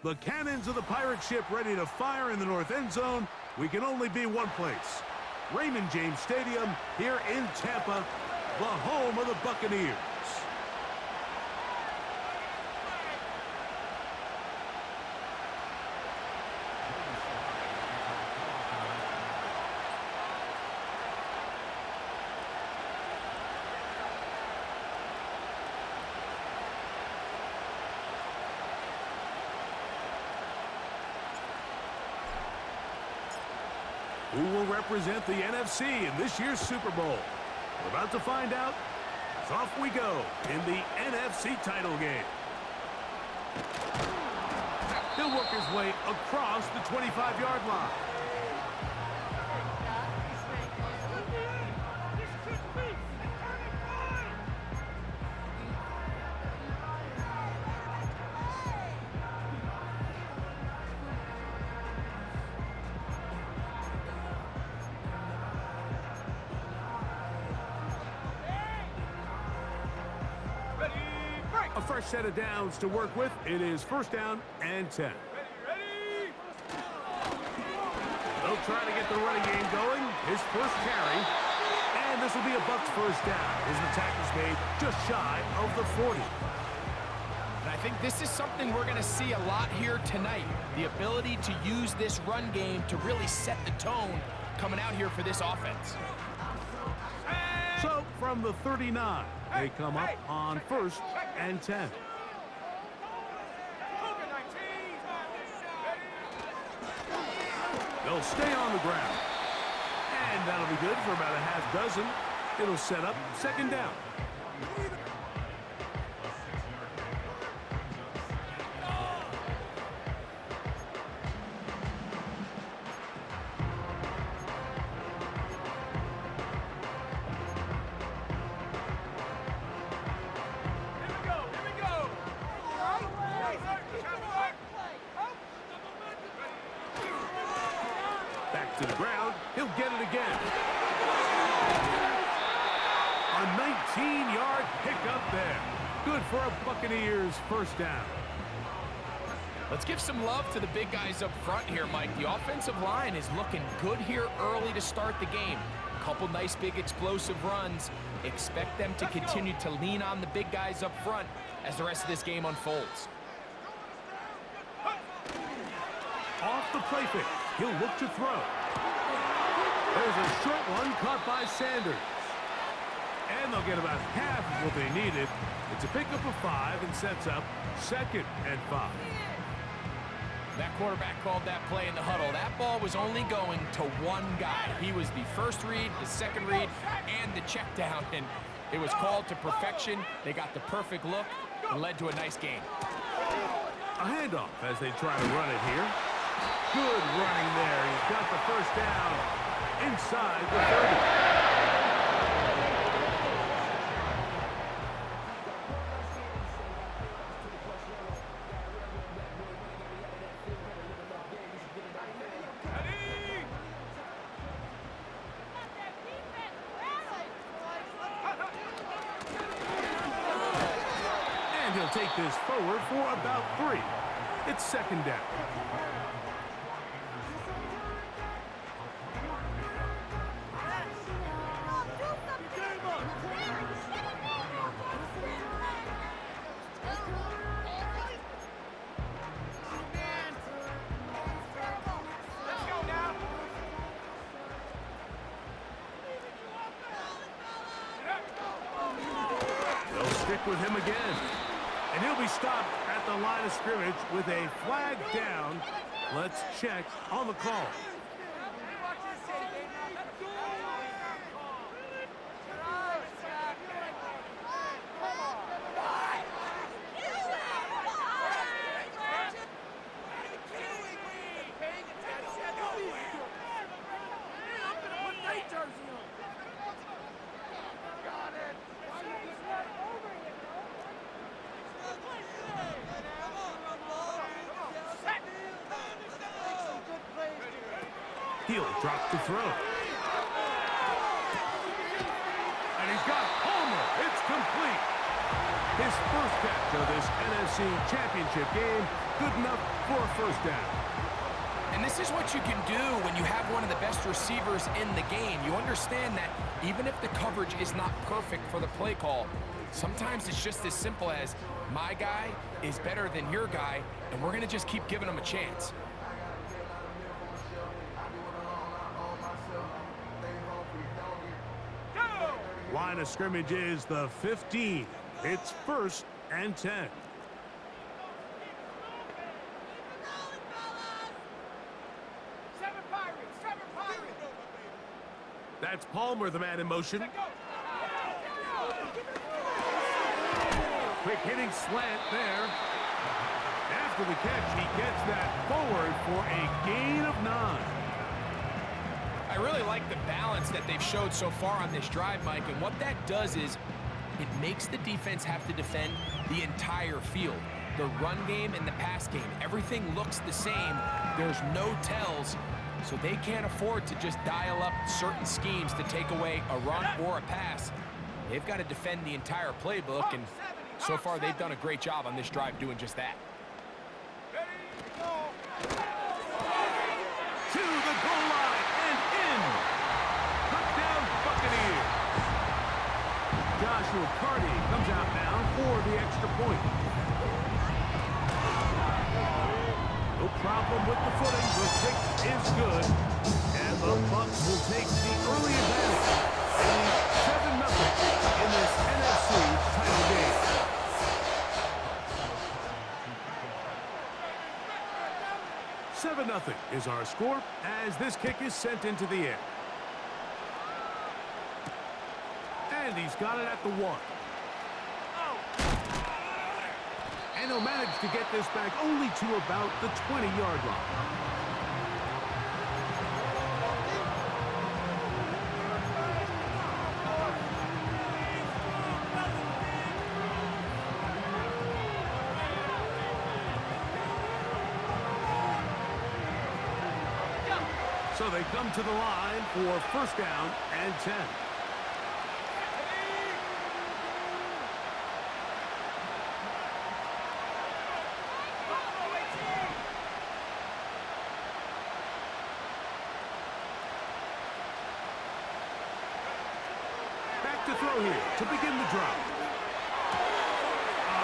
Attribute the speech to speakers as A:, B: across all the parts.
A: The cannons of the pirate ship ready to fire in the north end zone. We can only be one place. Raymond James Stadium here in Tampa, the home of the Buccaneers. Who will represent the NFC in this year's Super Bowl? We're about to find out. So off we go in the NFC title game. He'll work his way across the 25-yard line. A fresh set of downs to work with. It is first down and 10. They'll try to get the running game going. His first carry. And this will be a Bucs first down. His attack is made just shy of the 40.
B: And I think this is something we're going to see a lot here tonight. The ability to use this run game to really set the tone coming out here for this offense.
A: So from the 39, they come up on first and 10. They'll stay on the ground. And that'll be good for about a half dozen. It'll set up second down. Back to the ground. He'll get it again. A 19-yard pickup there. Good for a Buccaneers first down.
B: Let's give some love to the big guys up front here, Mike. The offensive line is looking good here early to start the game. A couple nice big explosive runs. Expect them to continue to lean on the big guys up front as the rest of this game unfolds.
A: Off the play fake. He'll look to throw. There's a short one caught by Sanders. And they'll get about half of what they needed. It's a pickup of 5 and sets up second and 5.
B: That quarterback called that play in the huddle. That ball was only going to one guy. He was the first read, the second read, and the check down. And it was called to perfection. They got the perfect look and led to a nice game.
A: A handoff as they try to run it here. Good running there. He's got the first down inside the 30. And he'll take this forward for about 3. It's second down. Stick with him again. And he'll be stopped at the line of scrimmage with a flag down. Let's check on the call. He'll drop the throw. And he's got Palmer. It's complete. His first catch of this NFC Championship game, good enough for a first down.
B: And this is what you can do when you have one of the best receivers in the game. You understand that even if the coverage is not perfect for the play call, sometimes it's just as simple as my guy is better than your guy, and we're going to just keep giving him a chance.
A: Line of scrimmage is the 15. It's 1st and 10. That's Palmer, the man in motion. Quick hitting slant there. After the catch, he gets that forward for a gain of 9.
B: I really like the balance that they've showed so far on this drive, Mike, and what that does is it makes the defense have to defend the entire field. The run game and the pass game, everything looks the same. There's no tells, so they can't afford to just dial up certain schemes to take away a run or a pass. They've got to defend the entire playbook, and so far they've done a great job on this drive doing just that.
A: To the goal line and in. Touchdown Buccaneers. Joshua Carty comes out now for the extra point. No problem with the footing. The kick is good. And the Bucs will take the early advantage. And 7-0 in this NFC title game. Nothing is our score as this kick is sent into the air. And he's got it at the 1. And he'll manage to get this back only to about the 20-yard line. So they come to the line for 1st down and 10. Back to throw here to begin the drive.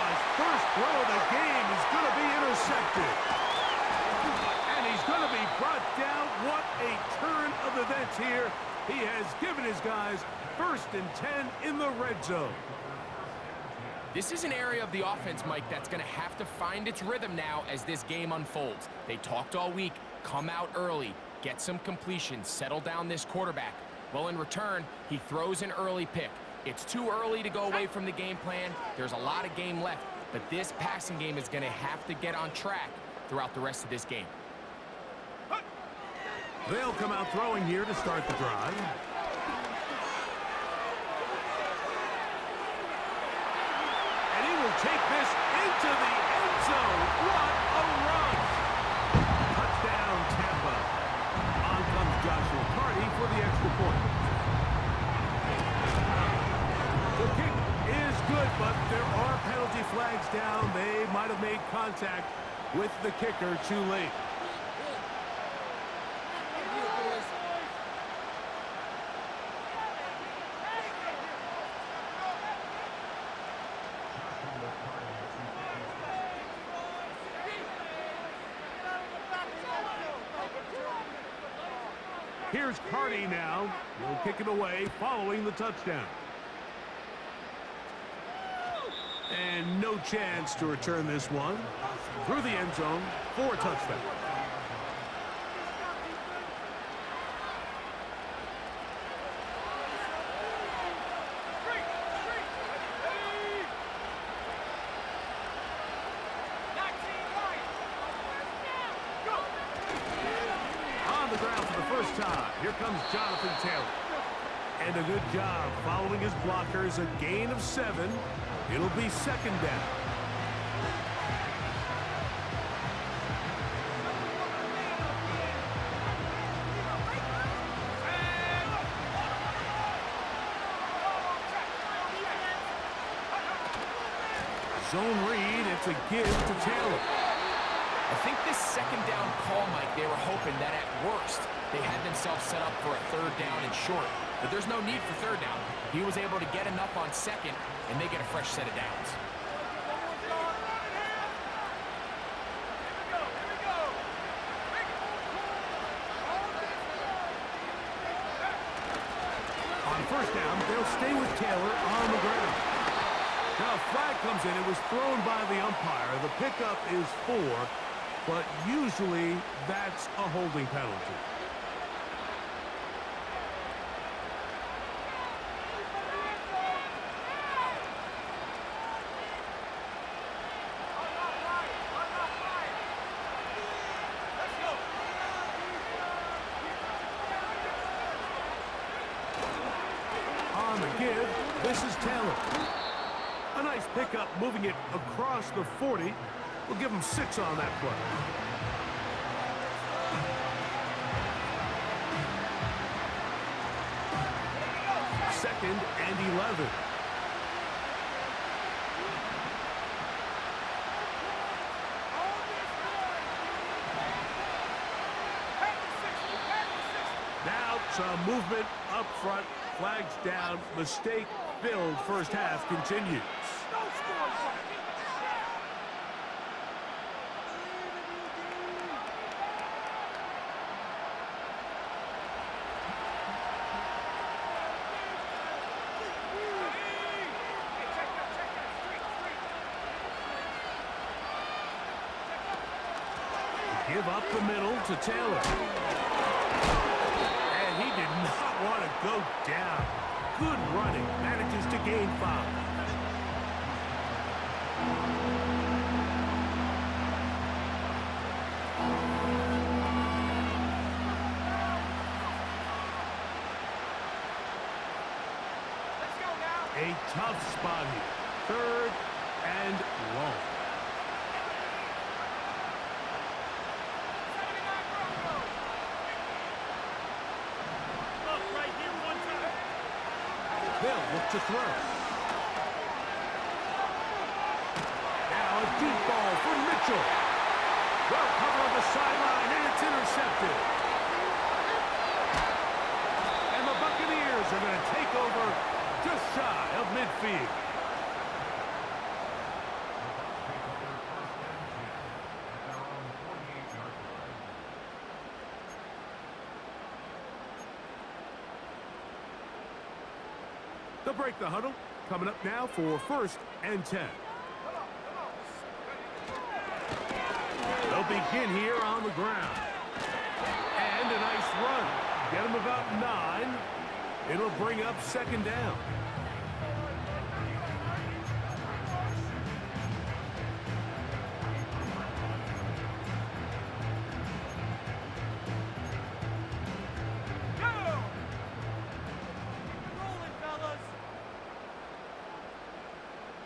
A: His first throw of the game is going to be intercepted. He's going to be brought down. What a turn of events here. He has given his guys 1st and 10 in the red zone.
B: This is an area of the offense, Mike, that's going to have to find its rhythm now as this game unfolds. They talked all week, come out early, get some completions, settle down this quarterback. Well, in return, he throws an early pick. It's too early to go away from the game plan. There's a lot of game left, but this passing game is going to have to get on track throughout the rest of this game.
A: They'll come out throwing here to start the drive. And he will take this into the end zone. What a run! Touchdown, Tampa. On comes Joshua Carty for the extra point. The kick is good, but there are penalty flags down. They might have made contact with the kicker too late. Here's Carty now. He'll kick it away following the touchdown. And no chance to return this one. Through the end zone for a touchdown. Here comes Jonathan Taylor. And a good job following his blockers. A gain of 7. It'll be 2nd down. Zone read. It's a give to Taylor.
B: I think this second down call, Mike, they were hoping that at worst they had themselves set up for a third down and short. But there's no need for third down. He was able to get enough on second, and they get a fresh set of downs.
A: On first down, they'll stay with Taylor on the ground. Now a flag comes in. It was thrown by the umpire. The pickup is 4, but usually that's a holding penalty. On the give, this is Taylor. A nice pickup, moving it across the 40. We'll give him 6 on that play. Second and 11. Now some movement up front. Flags down. Mistake-filled first half continues. Give up the middle to Taylor. And he did not want to go down. Good running. Manages to gain 5. Let's go now. A tough spot here. 3rd and long. They'll look to throw. Now a deep ball for Mitchell. Well covered on the sideline, and it's intercepted. And the Buccaneers are going to take over just shy of midfield. They'll break the huddle. Coming up now for 1st and 10. They'll begin here on the ground. And a nice run. Get them about 9. It'll bring up 2nd down.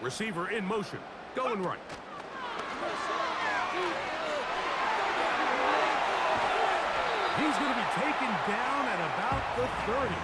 A: Receiver in motion, going right. He's going to be taken down at about the 30.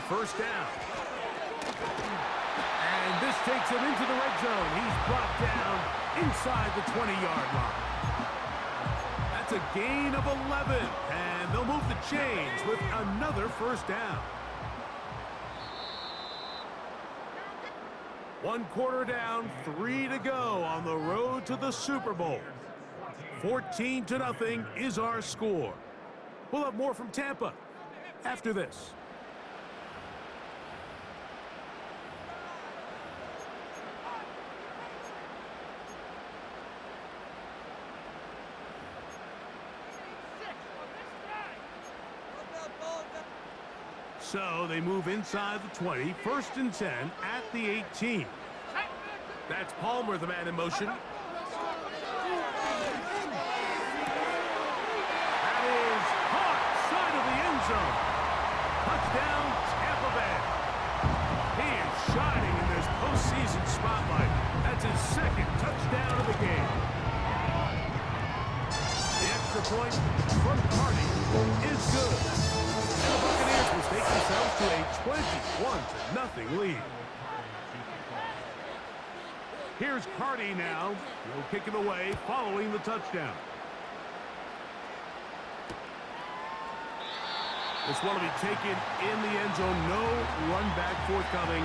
A: First down. And this takes him into the red zone. He's brought down inside the 20-yard line. That's a gain of 11. And they'll move the chains with another first down. 1 quarter down, 3 to go on the road to the Super Bowl. 14-0 is our score. We'll have more from Tampa after this. So they move inside the 20, 1st and 10 at the 18. That's Palmer, the man in motion. That is from Cardi is good. And the Buccaneers will take themselves to a 21-0 lead. Here's Cardi now. He'll kick it away following the touchdown. This one will be taken in the end zone. No run back forthcoming.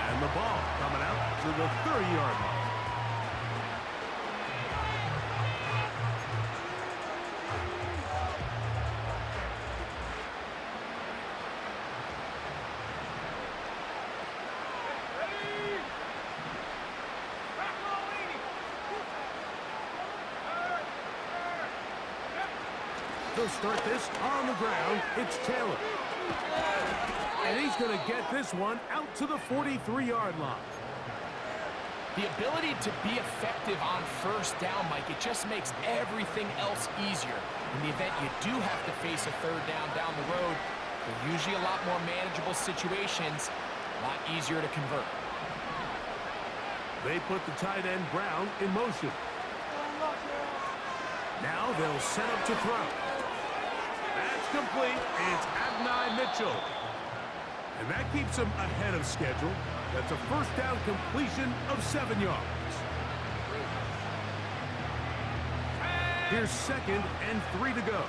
A: And the ball coming out to the 30-yard line. They'll start this on the ground. It's Taylor. And he's going to get this one out to the 43-yard line.
B: The ability to be effective on first down, Mike, it just makes everything else easier. In the event you do have to face a third down the road, they're usually a lot more manageable situations, a lot easier to convert.
A: They put the tight end Brown in motion. Now they'll set up to throw. That's complete. It's Adonai Mitchell. And that keeps him ahead of schedule. That's a first down completion of 7 yards. Here's 2nd and 3 to go.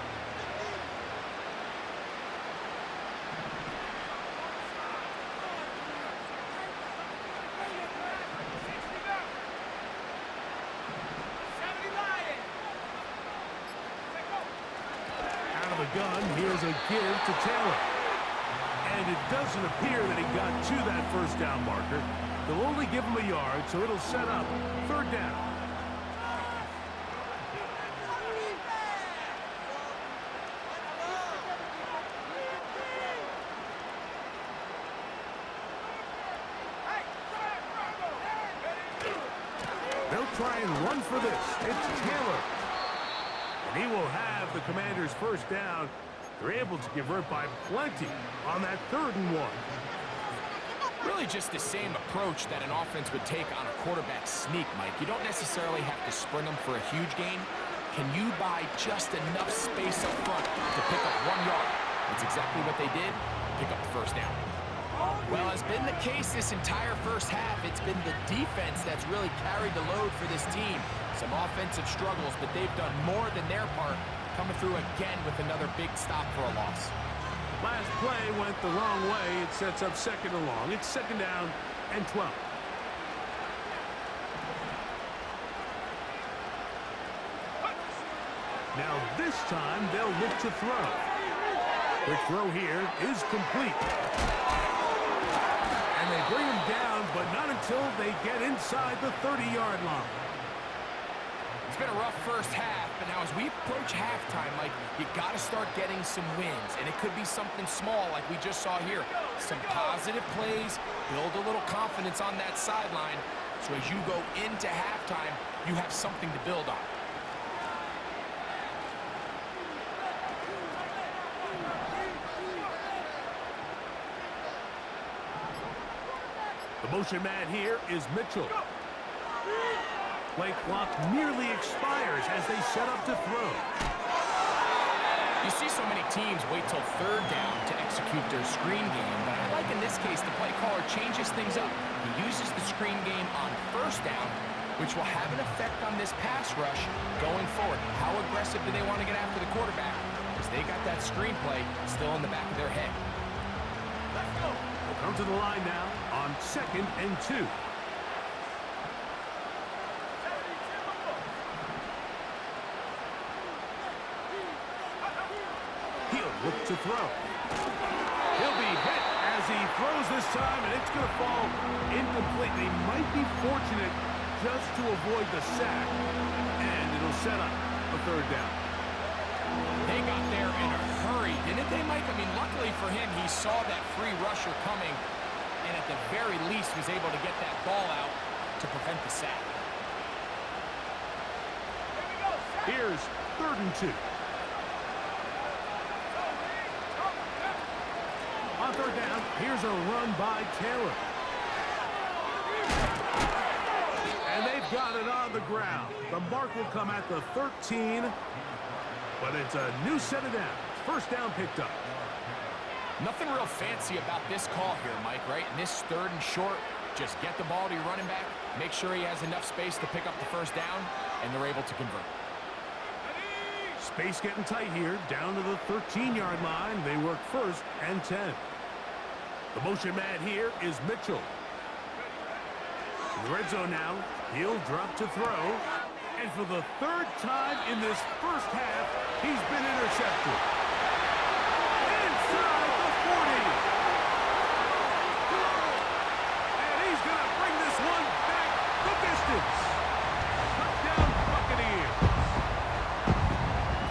A: Gun. Here's a give to Taylor. And it doesn't appear that he got to that first down marker. They'll only give him a yard, so it'll set up 3rd down. They'll try and run for this. It's Taylor. And he will have the Commanders' first down. They're able to convert by plenty on that 3rd and 1.
B: Really just the same approach that an offense would take on a quarterback sneak, Mike. You don't necessarily have to sprint them for a huge gain. Can you buy just enough space up front to pick up 1 yard? That's exactly what they did. Pick up the first down. Well, as been the case this entire first half, it's been the defense that's really carried the load for this team. Some offensive struggles, but they've done more than their part, coming through again with another big stop for a loss.
A: Last play went the wrong way. It sets up 2nd and long. It's 2nd down and 12. Now this time they'll look to throw. Quick throw here is complete. And they bring him down, but not until they get inside the 30-yard line.
B: It's been a rough first half, but now as we approach halftime, Mike, you got to start getting some wins, and it could be something small like we just saw here. Some positive plays, build a little confidence on that sideline, so as you go into halftime, you have something to build on.
A: The motion man here is Mitchell. Play clock nearly expires as they set up to throw.
B: You see so many teams wait till 3rd down to execute their screen game, but I like in this case the play caller changes things up. He uses the screen game on 1st down, which will have an effect on this pass rush going forward. How aggressive do they want to get after the quarterback? Because they got that screen play still in the back of their head.
A: Let's go. They'll come to the line now on 2nd and 2. Look to throw. He'll be hit as he throws this time, and it's going to fall incomplete. They might be fortunate just to avoid the sack, and it'll set up a 3rd down.
B: They got there in a hurry, didn't they, Mike? I mean, luckily for him, he saw that free rusher coming, and at the very least was able to get that ball out to prevent the sack.
A: Here's 3rd and 2. On 3rd down, here's a run by Taylor. And they've got it on the ground. The mark will come at the 13. But it's a new set of downs. First down picked up.
B: Nothing real fancy about this call here, Mike, right? In this 3rd and short, just get the ball to your running back, make sure he has enough space to pick up the first down, and they're able to convert.
A: Space getting tight here, down to the 13-yard line. They work 1st and 10. The motion man here is Mitchell. In the red zone now, he'll drop to throw. And for the 3rd time in this first half, he's been intercepted. Inside the 40. And he's going to bring this one back the distance. Touchdown Buccaneers.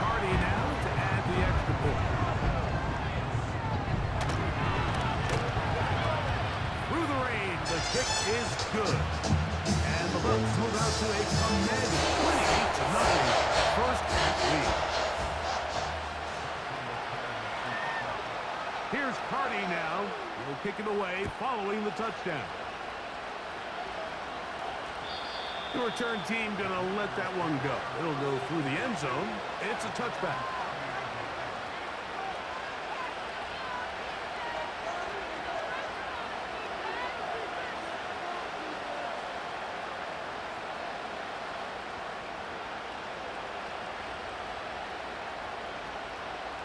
A: Cardi now to add the extra point. Through the rain, the kick is good. And the Bucs move out to a commanding 28-0 first half lead. Here's Cardi now. He'll kick it away following the touchdown. The return team going to let that one go. It'll go through the end zone. It's a touchback.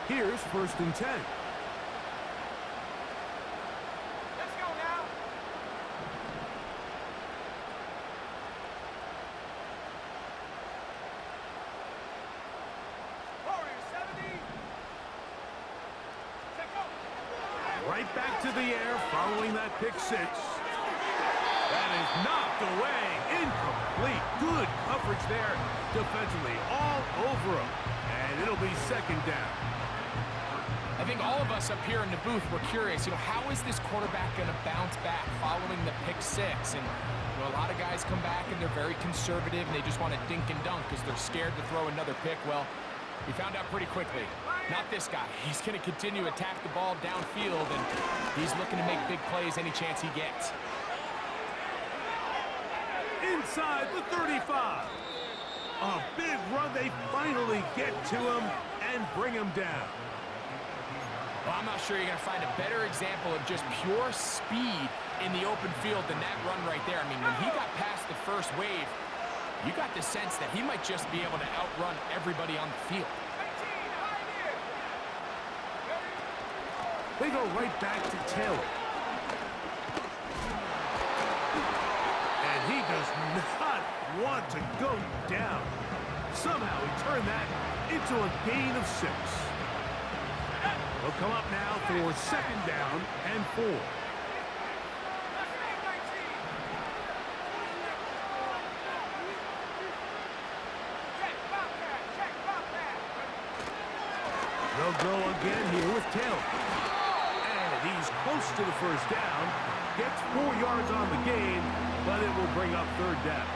A: Here's 1st and 10.
C: Let's go now. Warrior 70. Check go.
A: Right back to the air following that pick 6. That is knocked away. Incomplete. Good coverage there defensively. All over him. And it'll be 2nd down.
B: I think all of us up here in the booth were curious, how is this quarterback going to bounce back following the pick 6? And a lot of guys come back and they're very conservative and they just want to dink and dunk because they're scared to throw another pick. Well, we found out pretty quickly. Not this guy. He's going to continue to attack the ball downfield, and he's looking to make big plays any chance he gets.
A: Inside the 35. A big run. They finally get to him and bring him down.
B: Well, I'm not sure you're going to find a better example of just pure speed in the open field than that run right there. I mean, when he got past the first wave, you got the sense that he might just be able to outrun everybody on the field.
A: They go right back to Taylor. And he does not want to go down. Somehow he turned that into a gain of 6. They'll come up now for 2nd down and 4. They'll go again here with Taylor. And he's close to the 1st down. Gets 4 yards on the gain, but it will bring up 3rd down.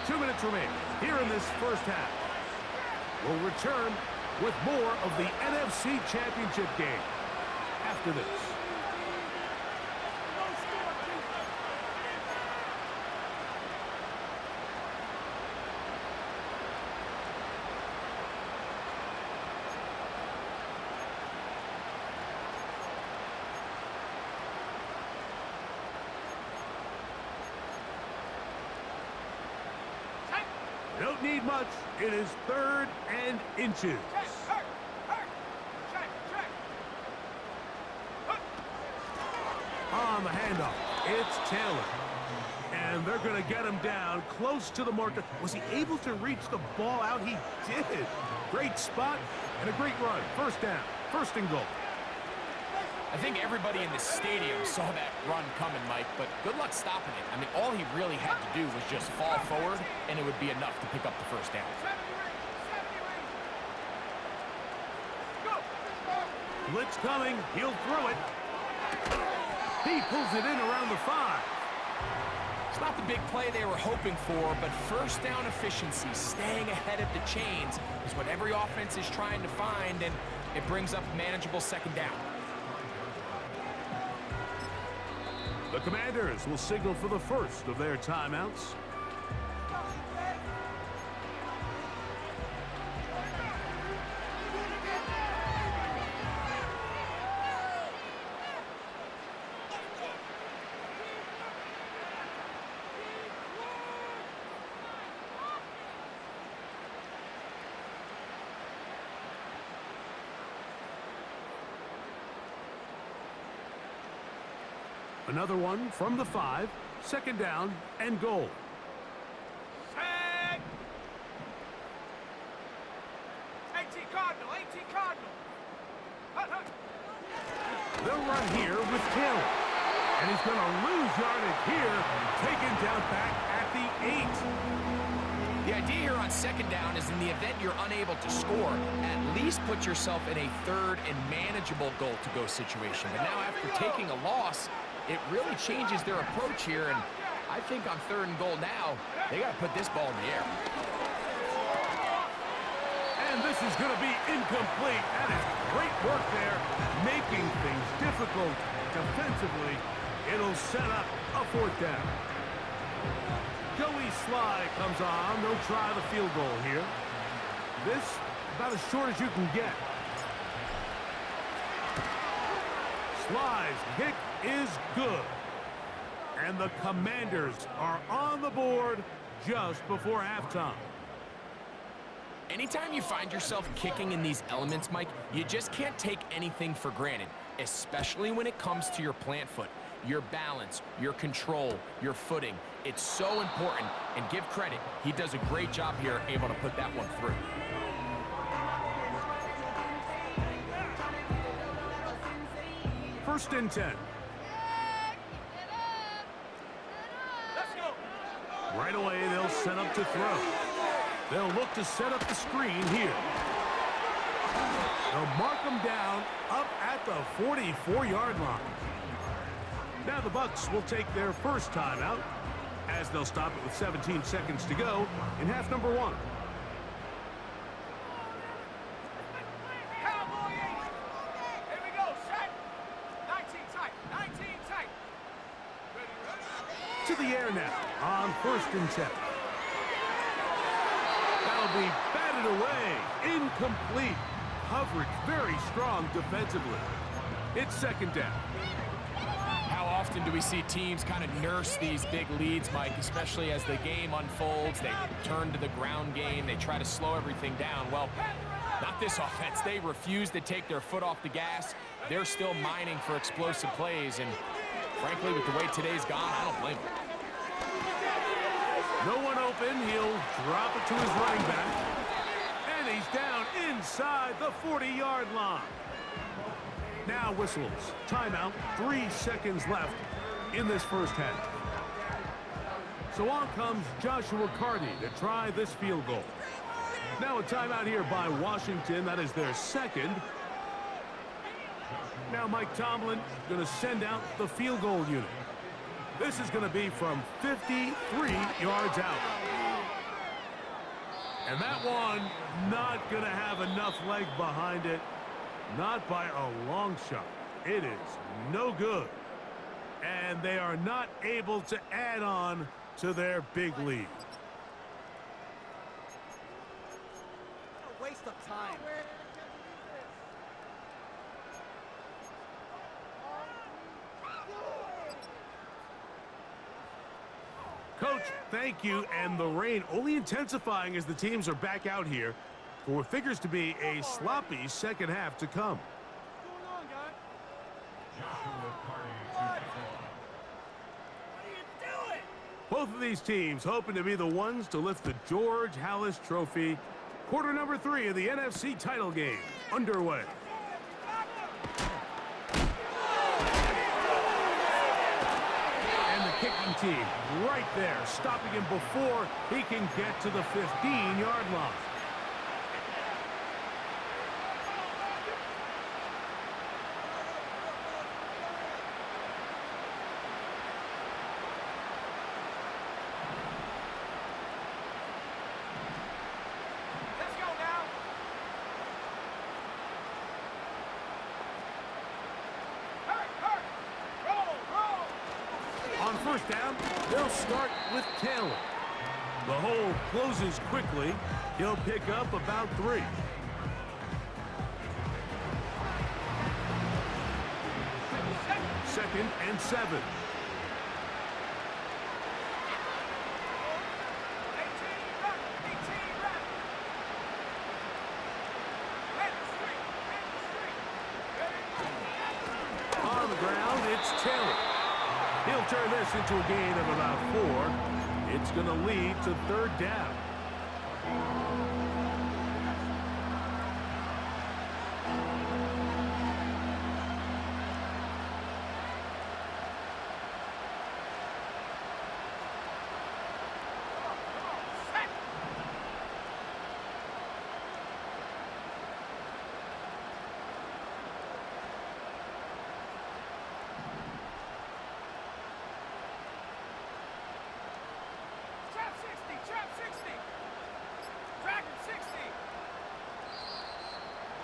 A: 2 minutes remaining here in this first half. We'll return with more of the NFC Championship game after this. Don't need much. It is 3rd and inches. On the handoff, it's Taylor. And they're going to get him down close to the marker. Was he able to reach the ball out? He did. Great spot and a great run. 1st down, 1st and goal.
B: I think everybody in the stadium saw that run coming, Mike, but good luck stopping it. I mean, all he really had to do was just fall forward, and it would be enough to pick up the 1st down.
A: Blitz coming. He'll throw it. He pulls it in around the 5.
B: It's not the big play they were hoping for, but 1st down efficiency, staying ahead of the chains, is what every offense is trying to find, and it brings up a manageable 2nd down.
A: The Commanders will signal for the first of their timeouts. Another one from the 5. Second down and goal.
C: Set. 18 Cardinal, 18 Cardinal. Hut, hut.
A: They'll run here with Taylor. And he's going to lose yardage here. Taken down back at the 8.
B: The idea here on second down is in the event you're unable to score, at least put yourself in a third and manageable goal-to-go situation. But now after taking a loss, it really changes their approach here. And I think on third and goal now, they got to put this ball in the air.
A: And this is going to be incomplete. That is great work there, making things difficult defensively. It'll set up a 4th down. Joey Sly comes on. They'll try the field goal here. This about as short as you can get. Sly's kick is good. And the Commanders are on the board just before halftime.
B: Anytime you find yourself kicking in these elements, Mike, you just can't take anything for granted, especially when it comes to your plant foot, your balance, your control, your footing. It's so important, and give credit. He does a great job here, able to put that one through.
A: First and 10.
C: Let's go.
A: Right away, they'll set up to throw. They'll look to set up the screen here. They'll mark them down up at the 44-yard line. Now the Bucs will take their first timeout as they'll stop it with 17 seconds to go in half number 1.
C: Cowboy 8. Here we go. Set. 19 tight. 19 tight. Ready, ready.
A: To the air now on first and 10. That'll be batted away. Incomplete. Coverage very strong defensively. It's second down.
B: How often do we see teams kind of nurse these big leads, Mike, especially as the game unfolds? They turn to the ground game. They try to slow everything down. Well, not this offense. They refuse to take their foot off the gas. They're still mining for explosive plays, and frankly, with the way today's gone, I don't blame them.
A: No one open. He'll drop it to his running back. And he's down inside the 40-yard line. Now whistles. Timeout. 3 seconds left in this first half. So on comes Joshua Carty to try this field goal. Now a timeout here by Washington. That is their second. Now Mike Tomlin going to send out the field goal unit. This is going to be from 53 yards out. And that one not going to have enough leg behind it. Not by a long shot. It is no good. And they are not able to add on to their big lead.
D: What a waste of time.
A: Coach, thank you. And the rain only intensifying as the teams are back out here for what figures to be a sloppy second half to come.
C: What's going on, guys? What are you doing?
A: Both of these teams hoping to be the ones to lift the George Halas Trophy. Quarter number 3 of the NFC title game underway. And the kicking team right there, stopping him before he can get to the 15-yard line.
C: Let's go now. Hurt, hurt. Roll, roll.
A: On first down, they'll start with Taylor. The hole closes quickly. He'll pick up about 3. Second and 7.
C: 18 run, 18 run. Head the street, head the street. Ready?
A: On the ground, it's Taylor. He'll turn this into a gain of about 4. It's going to lead to third down.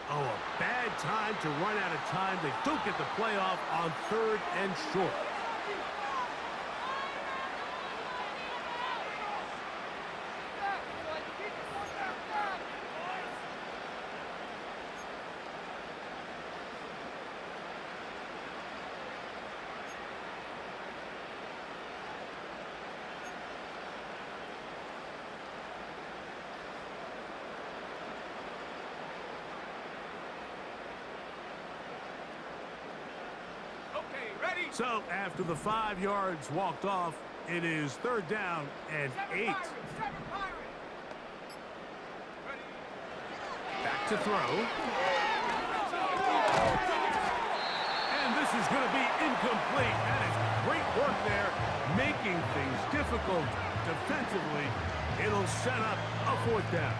A: Oh, a bad time to run out of time. They don't get the playoff on 3rd and short. So, after the 5 yards walked off, it is 3rd down and 8. Back to throw. And this is going to be incomplete. That is great work there, making things difficult defensively. It'll set up a 4th down.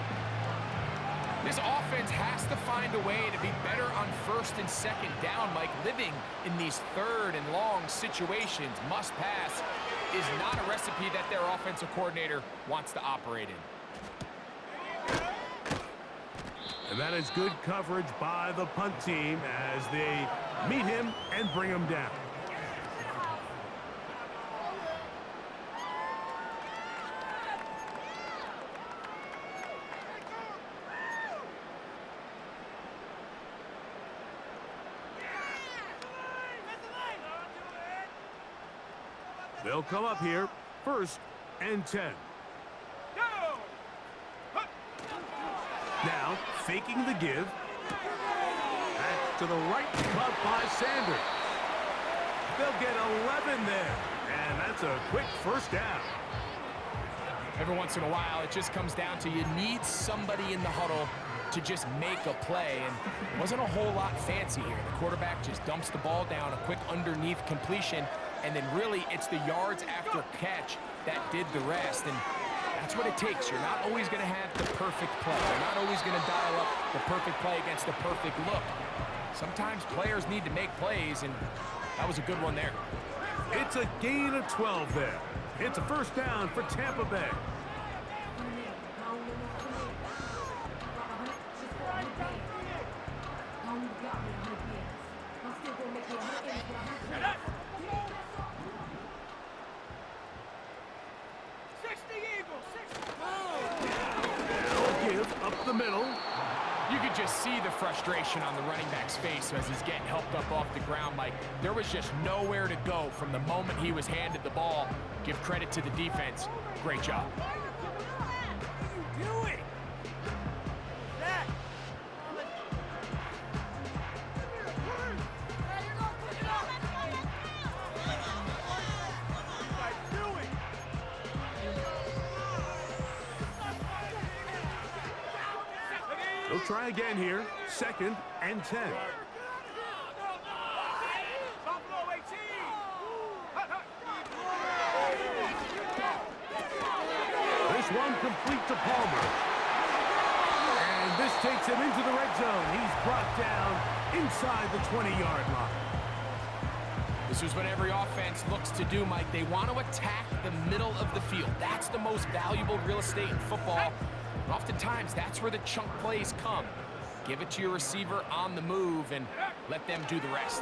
B: This offense has to find a way to be better on 1st and 2nd down, Mike. Living in these 3rd and long situations, must pass, is not a recipe that their offensive coordinator wants to operate in.
A: And that is good coverage by the punt team as they meet him and bring him down. They'll come up here, 1st and 10. Now, faking the give. Back to the right, caught by Sanders. They'll get 11 there, and that's a quick 1st down.
B: Every once in a while, it just comes down to you need somebody in the huddle to just make a play, and it wasn't a whole lot fancy here. The quarterback just dumps the ball down, a quick underneath completion, and then really it's the yards after catch that did the rest, and that's what it takes. You're not always going to have the perfect play. You're not always going to dial up the perfect play against the perfect look. Sometimes players need to make plays, and that was a good one there.
A: It's a gain of 12 there. It's a 1st down for Tampa Bay. Up the middle.
B: You could just see the frustration on the running back's face as he's getting helped up off the ground, Mike. There was just nowhere to go from the moment he was handed the ball. Give credit to the defense. Great job.
A: They'll try again here, 2nd and 10. This one complete to Palmer. And this takes him into the red zone. He's brought down inside the 20-yard line.
B: This is what every offense looks to do, Mike. They want to attack the middle of the field. That's the most valuable real estate in football. And oftentimes, that's where the chunk plays come. Give it to your receiver on the move and let them do the rest.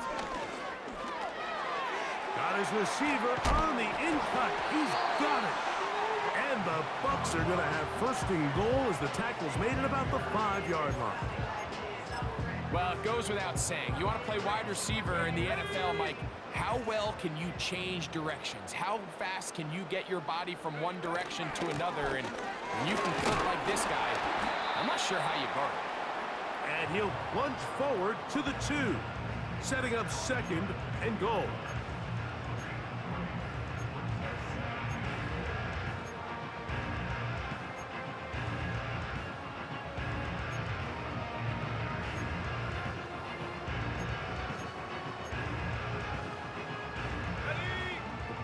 A: Got his receiver on the in-cut. He's got it. And the Bucs are going to have 1st and goal as the tackle's made at about the 5-yard line.
B: Well, it goes without saying. You want to play wide receiver in the NFL, Mike. How well can you change directions? How fast can you get your body from one direction to another? And when you can cut like this guy, I'm not sure how you guard it.
A: And he'll plunge forward to the 2, setting up 2nd and goal.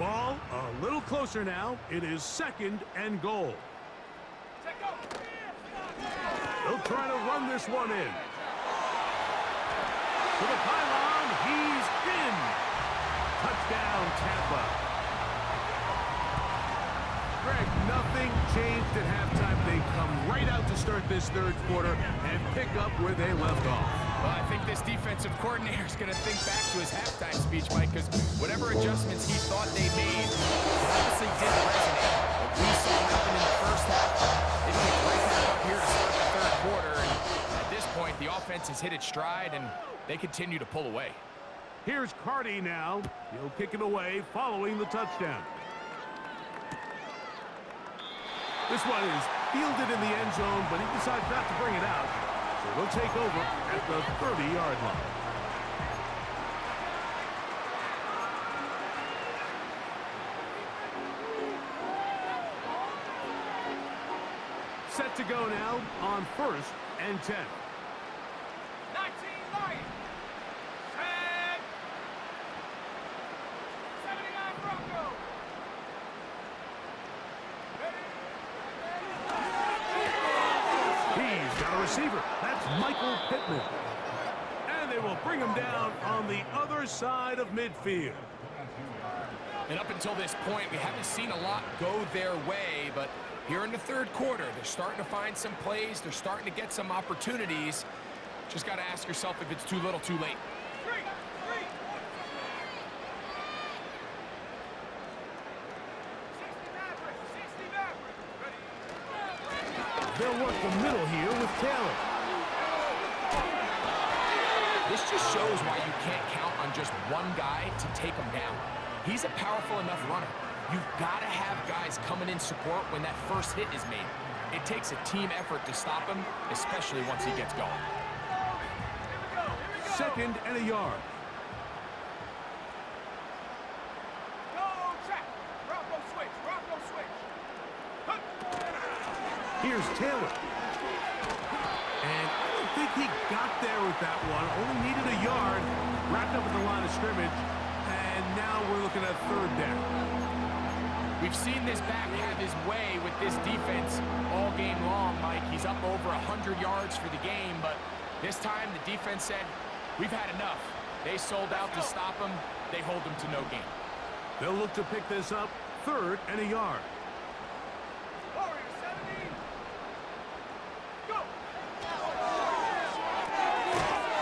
A: Ball a little closer now. It is 2nd and goal. They'll try to run this one in. To the pylon, he's in. Touchdown, Tampa. Greg, nothing changed at halftime. They come right out to start this third quarter and pick up where they left off.
B: Well, I think this defensive coordinator is going to think back to his halftime speech, Mike, because whatever adjustments he thought they made obviously didn't resonate. What we saw happen in the first half, they picked right back up here to start the third quarter, and at this point, the offense has hit its stride, and they continue to pull away.
A: Here's Carty now. He'll kick it away following the touchdown. This one is fielded in the end zone, but he decides not to bring it out. So they'll take over at the 30-yard line. Set to go now on 1st and 10.
C: 19 Lions. Set. 79 Broncos.
A: He's got a receiver. That's Michael Pittman. And they will bring him down on the other side of midfield.
B: And up until this point, we haven't seen a lot go their way, but here in the third quarter, they're starting to find some plays. They're starting to get some opportunities. Just got to ask yourself if it's too little, too late.
A: They'll work the middle here with Taylor.
B: This just shows why you can't count on just one guy to take him down. He's a powerful enough runner. You've got to have guys coming in support when that first hit is made. It takes a team effort to stop him, especially once he gets going.
A: 2nd and a yard.
C: Go check. Bronco switch. Bronco switch.
A: Here's Taylor. And I don't think he got there with that one. Only needed a yard. Wrapped up at the line of scrimmage. And now we're looking at 3rd down.
B: We've seen this back have his way with this defense all game long, Mike. He's up over 100 yards for the game, but this time the defense said, we've had enough. They sold out to stop him. They hold him to no gain.
A: They'll look to pick this up 3rd and a yard.
C: Warrior 70. Go.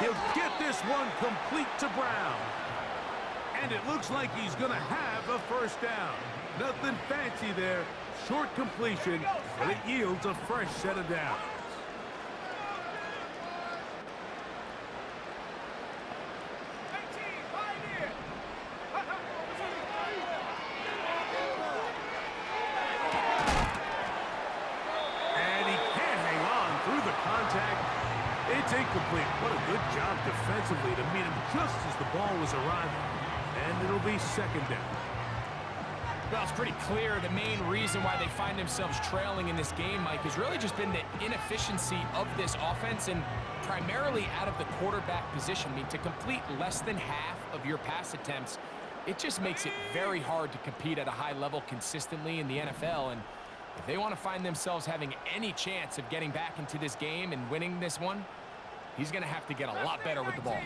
A: He'll get this one complete to Brown. And it looks like he's going to have a first down. Nothing fancy there. Short completion, but it yields a fresh set of downs. And he can't hang on through the contact. It's incomplete. What a good job defensively to meet him just as the ball was arriving. And it'll be 2nd down.
B: Well, it's pretty clear the main reason why they find themselves trailing in this game, Mike, has really just been the inefficiency of this offense and primarily out of the quarterback position. I mean, to complete less than half of your pass attempts, it just makes it very hard to compete at a high level consistently in the NFL. And if they want to find themselves having any chance of getting back into this game and winning this one, he's going to have to get a lot better with the ball.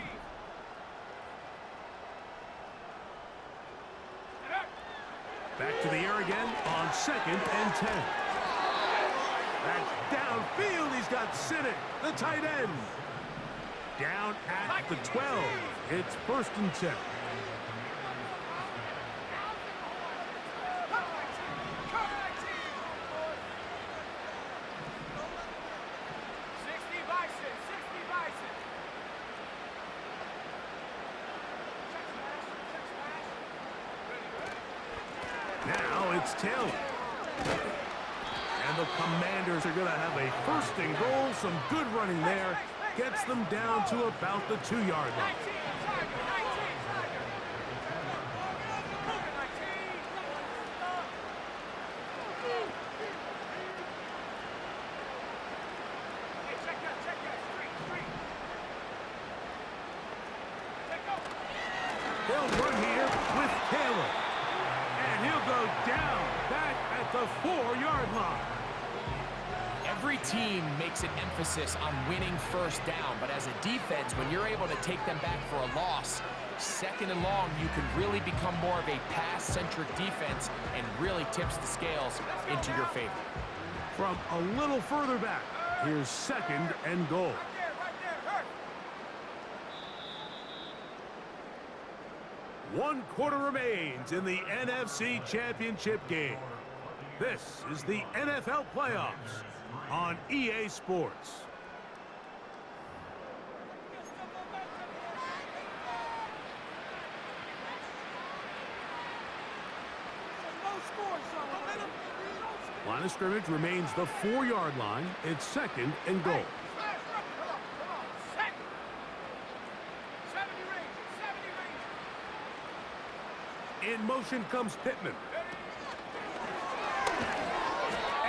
A: Back to the air again on 2nd and 10. That's downfield. He's got Sinnott, the tight end. Down at the 12. It's 1st and 10. Now it's Taylor. And the Commanders are going to have a 1st and goal. Some good running there. Gets them down to about the 2-yard line. They'll run here with Taylor. he'll go down back at the 4-yard line.
B: Every team makes an emphasis on winning first down, but as a defense, when you're able to take them back for a loss, second and long, you can really become more of a pass-centric defense and really tips the scales into your favor.
A: From a little further back, here's second and goal.
C: Right there, hurt.
A: 1 quarter remains in the NFC Championship game. This is the NFL playoffs on EA Sports. Line of scrimmage remains the 4-yard line. It's second and goal.
C: Come on. Set. 70 range.
A: In motion comes Pittman.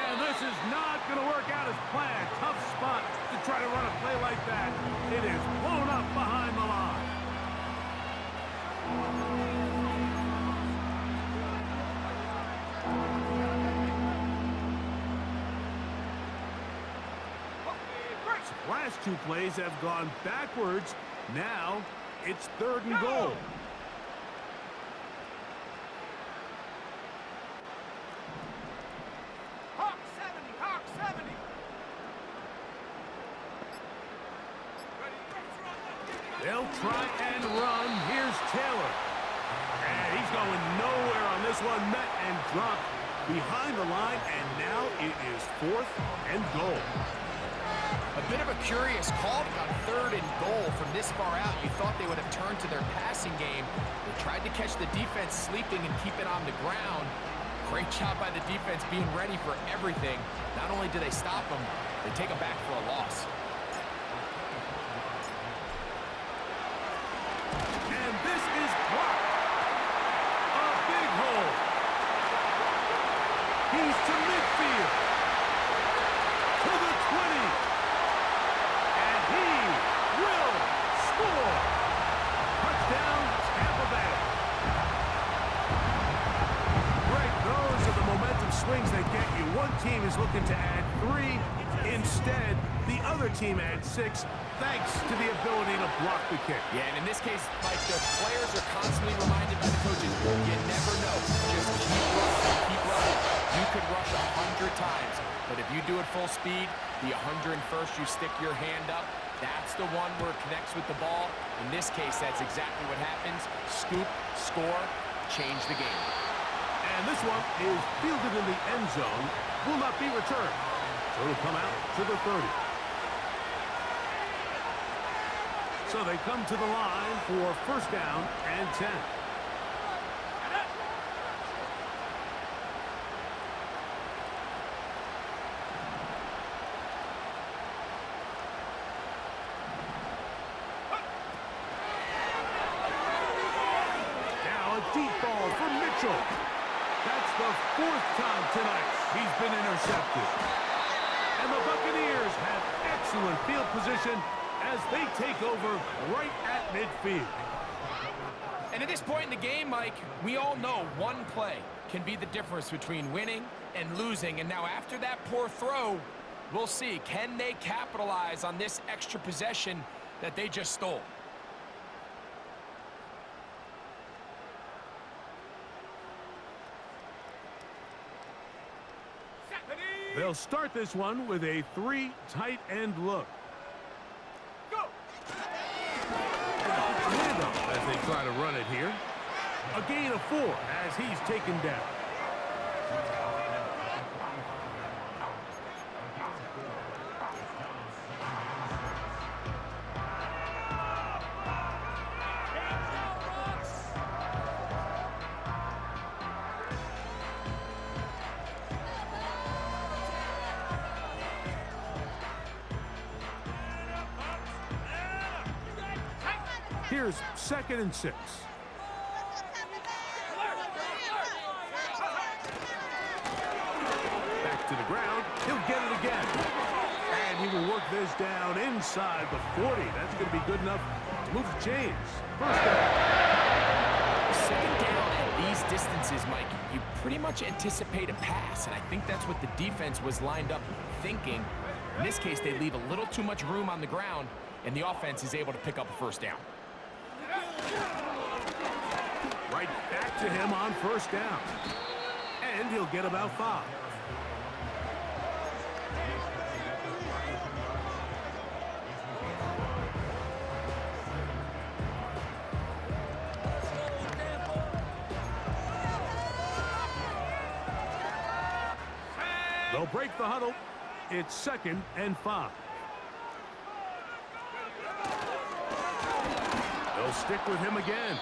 A: And this is not going to work out as planned. Tough spot to try to run a play like that. It is blown up behind the line. Last 2 plays have gone backwards. Now it's third and goal.
C: Hawk 70.
A: They'll try and run. Here's Taylor. And he's going nowhere on this one. Met and dropped behind the line. And now it is fourth and goal.
B: A bit of a curious call on third and goal from this far out. You thought they would have turned to their passing game. They tried to catch the defense sleeping and keep it on the ground. Great job by the defense being ready for everything. Not only do they stop them, they take them back for a loss.
A: And this is blocked. A big hole. He's to midfield. To the 20. And he will score. Touchdown, Tampa Bay. Greg, those are the momentum swings that get you. One team is looking to add 3. Instead, the other team adds 6, thanks to the ability to block the kick.
B: Yeah, and in this case, Mike, the players are constantly reminded by the coaches, you never know. Just keep running, keep running. You could rush 100 times, but if you do it full speed, the 101st, you stick your hand up. That's the one where it connects with the ball. In this case, that's exactly what happens. Scoop, score, change the game.
A: And this one is fielded in the end zone, will not be returned. So it'll come out to the 30. So they come to the line for first down and 10. Now a deep ball for Mitchell. That's the 4th time tonight he's been intercepted. And the Buccaneers have excellent field position as they take over right at midfield.
B: And at this point in the game, Mike, we all know one play can be the difference between winning and losing. And now after that poor throw, we'll see, can they capitalize on this extra possession that they just stole?
A: They'll start this one with a 3 tight end look.
C: Go!
A: Handoff as they try to run it here. A gain of 4 as he's taken down. Here's second and 6. Back to the ground. He'll get it again. And he will work this down inside the 40. That's going to be good enough to move the chains. First down.
B: Second down and These distances, Mike, you pretty much anticipate a pass, and I think that's what the defense was lined up thinking. In this case, they leave a little too much room on the ground, and the offense is able to pick up a first down.
A: Right back to him on first down. And he'll get about 5. They'll break the huddle. It's 2nd and 5. They'll stick with him again.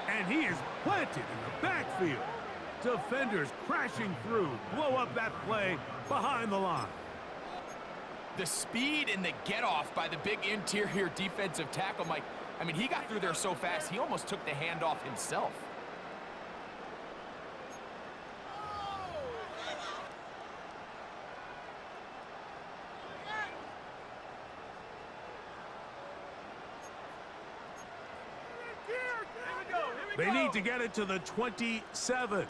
A: And he is planted in the backfield. Defenders crashing through, blow up that play behind the line.
B: The speed and the get-off by the big interior defensive tackle, Mike. I mean, he got through there so fast, he almost took the handoff himself.
A: They need to get it to the 27.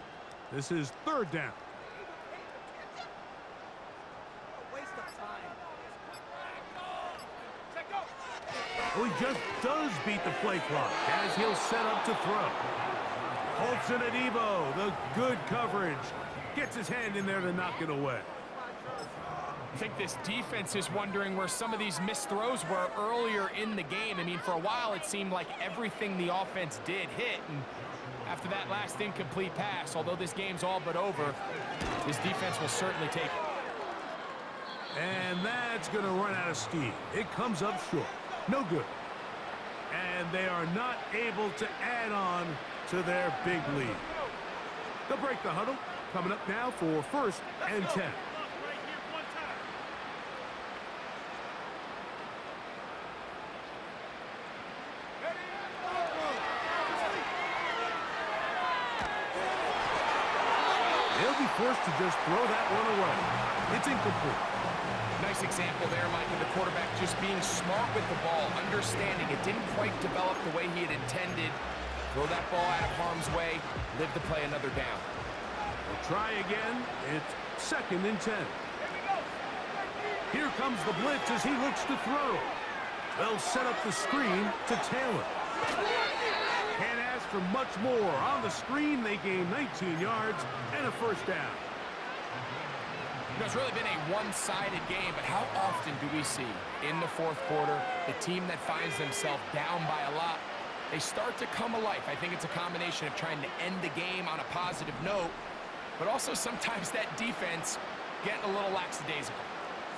A: This is 3rd down.
D: Waste of time.
A: Well, he just does beat the play clock as he'll set up to throw. Holton and Evo, the good coverage. Gets his hand in there to knock it away.
B: I think this defense is wondering where some of these missed throws were earlier in the game. I mean, for a while, it seemed like everything the offense did hit. And after that last incomplete pass, although this game's all but over, this defense will certainly take it.
A: And that's going to run out of steam. It comes up short. No good. And they are not able to add on to their big lead. They'll break the huddle. Coming up now for 1st and 10. They'll be forced to just throw that one away. It's incomplete.
B: Nice example there, Mike, of the quarterback just being smart with the ball, understanding it didn't quite develop the way he had intended. Throw that ball out of harm's way, live to play another down.
A: They'll try again. It's 2nd and 10. Here comes the blitz as he looks to throw. They'll set up the screen to Taylor. Can't ask for much more. On the screen, they gain 19 yards and a first down.
B: You know, it's really been a one-sided game, but how often do we see in the 4th quarter the team that finds themselves down by a lot, they start to come alive. I think it's a combination of trying to end the game on a positive note, but also sometimes that defense getting a little lackadaisical.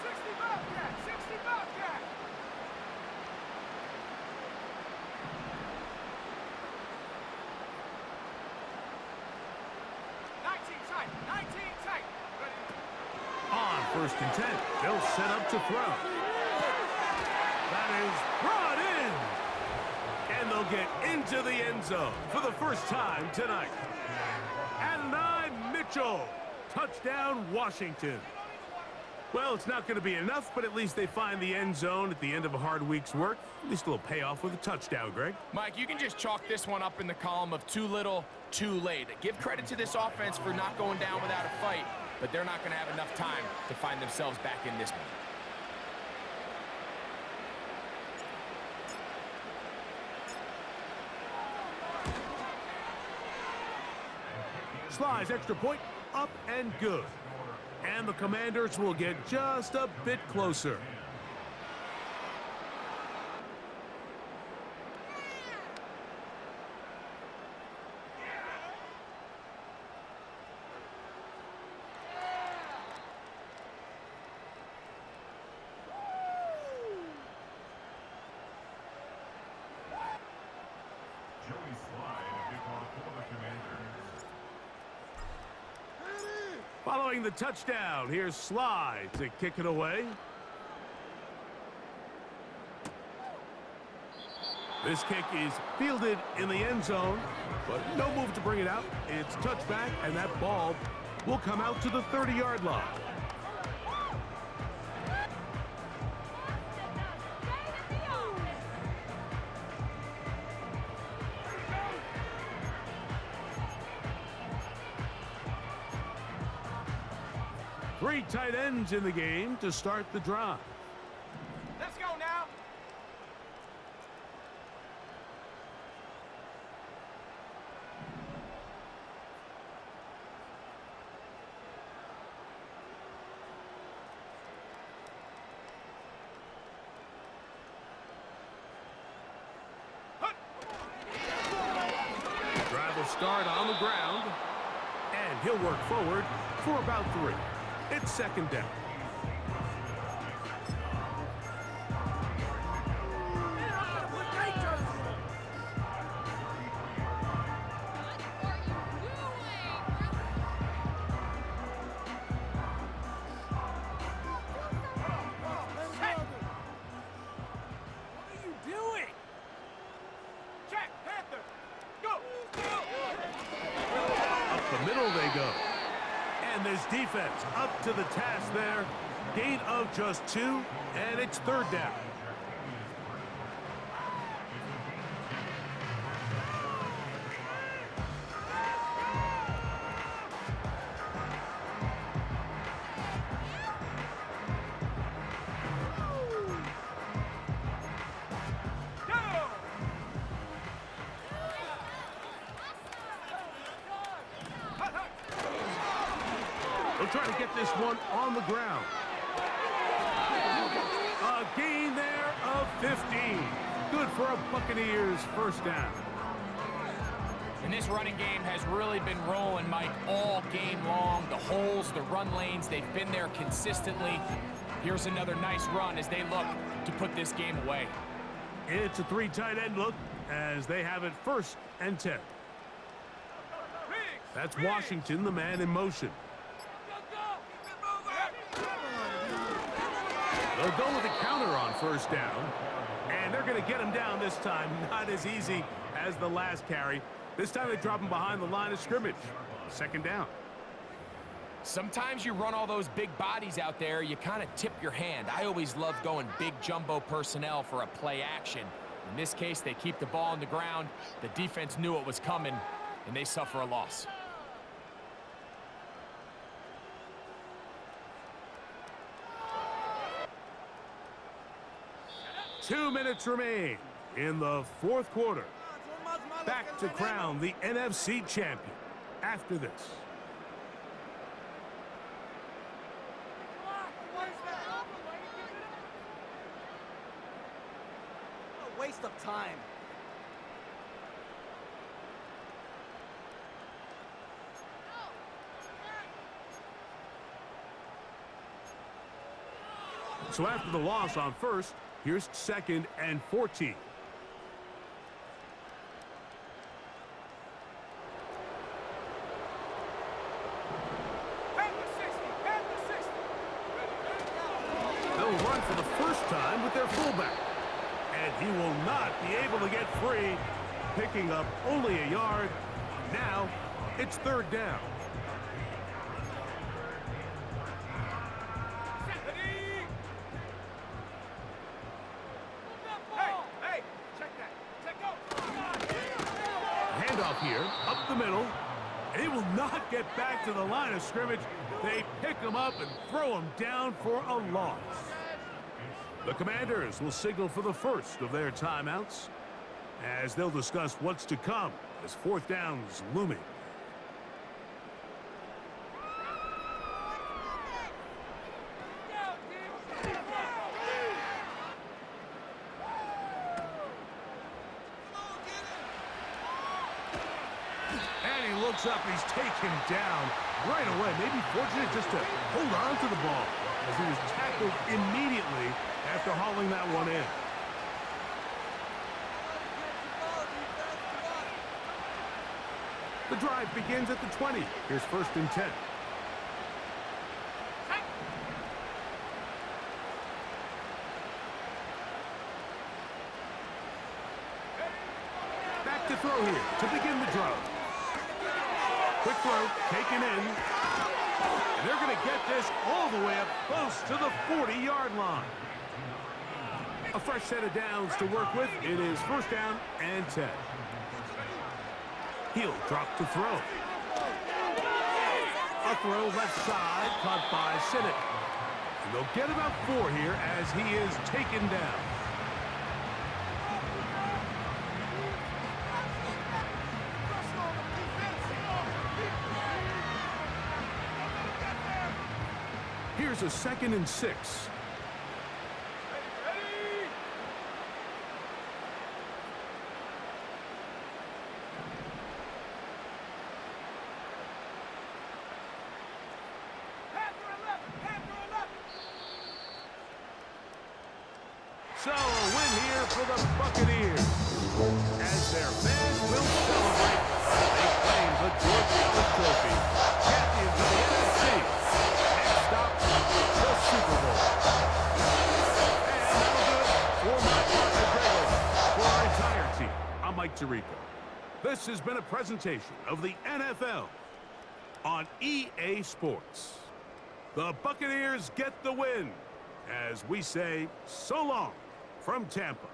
C: 60 Bobcat! 60 Bobcat!
A: On 1st and 10, they'll set up to throw. That is brought in. And they'll get into the end zone for the first time tonight. Adonai Mitchell. Touchdown, Washington. Well, it's not going to be enough, but at least they find the end zone at the end of a hard week's work. At least a little payoff with a touchdown, Greg.
B: Mike, you can just chalk this one up in the column of too little, too late. Give credit to this offense for not going down without a fight, but they're not going to have enough time to find themselves back in this one.
A: Slice extra point, up and good. And the Commanders will get just a bit closer. Following the touchdown, here's Sly to kick it away. This kick is fielded in the end zone, but no move to bring it out. It's touchback, and that ball will come out to the 30-yard line. Three tight ends in the game to start the drive.
C: Let's go now.
A: Drive will start on the ground, and he'll work forward for about 3. It's second down. The middle they go. And this defense up to the task there. Gain of just 2, and it's third down. They'll try to get this one on the ground. A gain there of 15. Good for a Buccaneers first down.
B: And this running game has really been rolling, Mike, all game long. The holes, the run lanes, they've been there consistently. Here's another nice run as they look to put this game away.
A: It's a 3 tight end look as they have it first and 10. That's Washington, the man in motion. They'll go with a counter on first down, and they're going to get him down this time. Not as easy as the last carry. This time they drop him behind the line of scrimmage. Second down.
B: Sometimes you run all those big bodies out there, you kind of tip your hand. I always love going big jumbo personnel for a play action. In this case, they keep the ball on the ground. The defense knew it was coming, and they suffer a loss.
A: Two minutes remain in the fourth quarter. Back to crown the NFC champion after this.
D: A waste of time.
A: So after the loss on first, here's second and 14. They'll run for the first time with their fullback. And he will not be able to get free, picking up only a yard. Now, it's third down. Handoff here, up the middle. And he will not get back to the line of scrimmage. They pick him up and throw him down for a loss. The Commanders will signal for the first of their timeouts as they'll discuss what's to come as fourth down's looming. And he looks up, he's taken down right away. Maybe fortunate just to hold on to the ball as he was tackled immediately after hauling that one in. The drive begins at the 20. Here's first and 10. Back to throw here to begin the drive. Quick throw, taken in. And they're going to get this all the way up close to the 40-yard line. A fresh set of downs to work with. It is first down and 10. He'll drop to throw. A throw left side, caught by Sinnott. And they'll get about 4 here as he is taken down. Here's a 2nd and 6. So, a win here for the Buccaneers. As their fans will celebrate, they claim the George Ellis Trophy. Champions of the NFC. Next stop, the Super Bowl. And that'll do it for my partner, Grego. For our entire team, I'm Mike Tirico. This has been a presentation of the NFL on EA Sports. The Buccaneers get the win, as we say so long from Tampa.